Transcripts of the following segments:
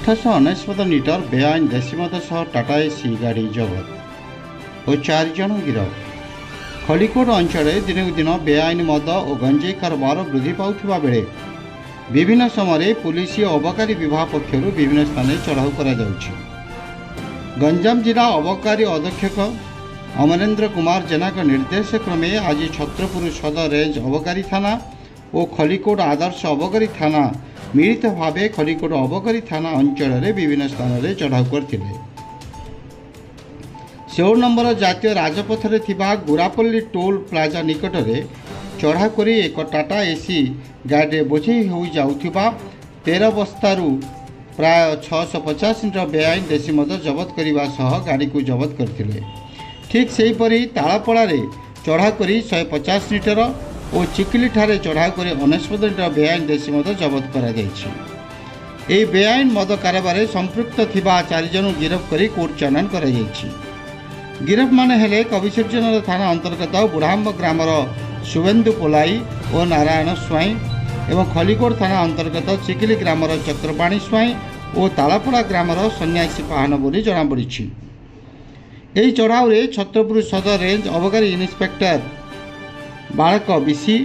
899 litre बेआईन देशी मद सह टाटा एसी गाड़ी जबत और 4 जन गिरफ। खलिकोट अंचल दिनकु दिन बेआईन मद और गंजेई कारोबार वृद्धि पाउथिबा बेले विभिन्न समय पुलिस और अबकारी विभाग पक्षर विभिन्न स्थान चढ़ाऊ करा जाउछि। गंजाम जिला अबकारी अधीक्षक अमरेंद्र कुमार जेना निर्देश क्रमे आज छत्रपुर सदर रेंज अबकारी थाना और खलिकोट आदर्श अबकारी थाना मिलित भाव खलिकोट अबकारी थाना अंचल विभिन्न स्थान में चढ़ाऊ करते। 16 नंबर जातीय राजपथ में गुरापल्ली टोल प्लाजा निकट में चढ़ाऊ कर एक टाटा एसी गाड़ी बोझे हो जाउथिबा 13 बस्तारू प्राय 650 लिटर बेआईन देशी मद जबत करने सह गाड़ी को जबत करते। ठीक से हीपरी तालापड़ा चढ़ाऊ कर 150 लिटर और चिकिली ठारे चढ़ाऊ कर 99 लिटर बेआईन देशी मद जबत करा जायछि। एही बेआईन मद कारोबार संपृक्त थिबा 4 जन गिरफ कर कोर्ट चालान करा जायछि। गिरफ माने हेले कविसूर्यनगर थाना अंतर्गत बुढ़ाम्ब ग्रामर शुभेन्दु पोलाई और नारायण स्वाई एवं खलिकोट थाना अंतर्गत चिकिली ग्रामर चक्रपाणी स्वाई और तालापड़ा ग्रामर सन्यासी पाहन बोली जनापड़ी। यही चढ़ाऊ छत्रपुर सदर रेंज अबकारी इन्स्पेक्टर बालक बिसी,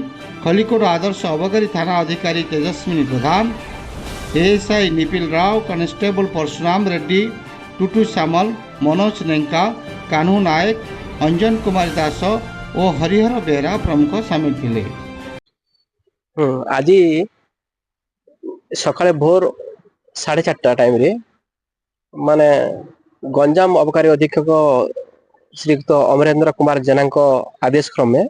खलिकोट आदर्श अबकारी थाना अधिकारी तेजस्विनी प्रधान, एएसआई निपिल राव, कनेस्टेबल परशुराम रेड्डी, टुटू सामल, मनोज नेंका, कान्हू नायक, अंजन कुमार दास और हरिहर बेहरा प्रमुख सामिल थे। आज सकाळे भोर 4:30 टाइम रे माने गंजाम अबकारी अधीक्षक श्रीयुक्त अमरेंद्र कुमार जेना आदेश क्रमे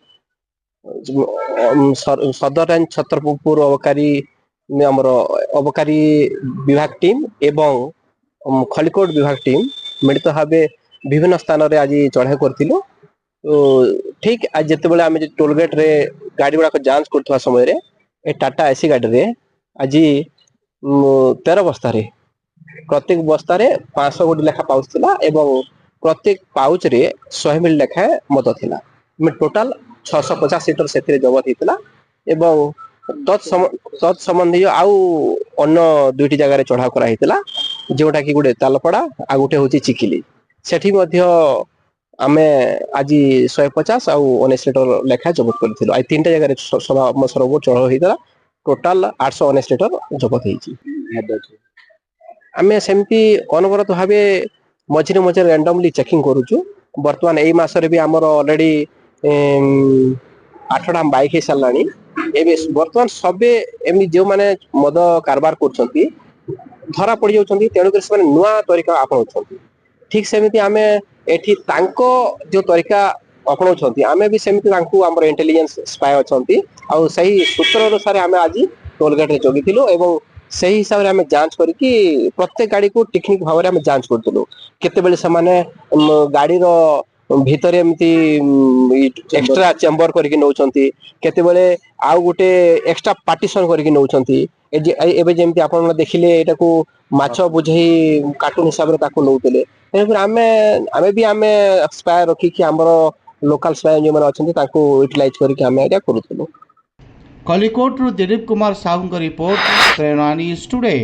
सदर रेंज छत्रपुर अबकारी आमर अबकारी विभाग टीम एवं खलिकोट विभाग टीम मिलित भाव विभिन्न स्थान रे आज चढ़ाई करथिलु। तो ठीक आज जिते आम टोलगेट रे गाड़ी गुड़ाक जांच करथवा समय रे ए टाटा एसी गाड़ी रे आज 13 बस्तारे प्रत्येक बस्तारे 500 गोटी लेखा पाउच थिला एवं प्रत्येक पाउच रे 100 मिली लेखा मद थिला। टोटाल 650 लिटर से जबत होता एवं तत्संबंधी आउ अन्य 2टी जगह चढ़ाऊ कराइला जोटा कि गोटे तालपड़ा आ गोटे हूँ चिकिली सेठी मध्य आमे आज 150 आउ 19 लिटर लेखा जबत कर 3टा जगह सब चढ़ाऊ होता टोटाल 819 लिटर जबत हो। आमे सेमती अनवरत भाव मझे मझे रैंडमली चेकिंग करूचु। बर्तमान एई मासरे भी आमर ऑलरेडी 8टा बाइक हो साराणी। बर्तमान सबे एमनी जो माने मद कारबार कर धरा पड़ जाउछंती तेणुकर से नुआ तरीका आपणाउछंती। ठीक सेमिति आमे एठी तांको जो तरीका अपनाउछंती आमे भी सेमिति तांको हमर इंटेलिजेंस स्पाई अछंती आ सही सूत्र अनुसार आमे आज टोलगेट रे जगिथिलु एवं सही हिसाब रे आमे जांच करिकि प्रत्येक गाड़ी को टेक्निक भाव रे आमे जांच करथिलु। केते बेले समाने गाड़ी रो भीतर एमती एक्स्ट्रा चेम्बर करके नौचंती केते बेले आउ गोटे एक्स्ट्रा पार्टीशन करके नौचंती। एबे जेमती आपण देखिले एटा को माछ बुझेई कार्टून हिसाब रे ताको नौतले तेनपुर आमे भी आमे स्पायर रखी कि हमर लोकल स्पायर जे माने अछंती ताको यूटिलाइज करके आमे एटा करूथलो। खलिकोट दिलीप कुमार साहू रिपोर्ट प्रेरणा न्यूज टुडे।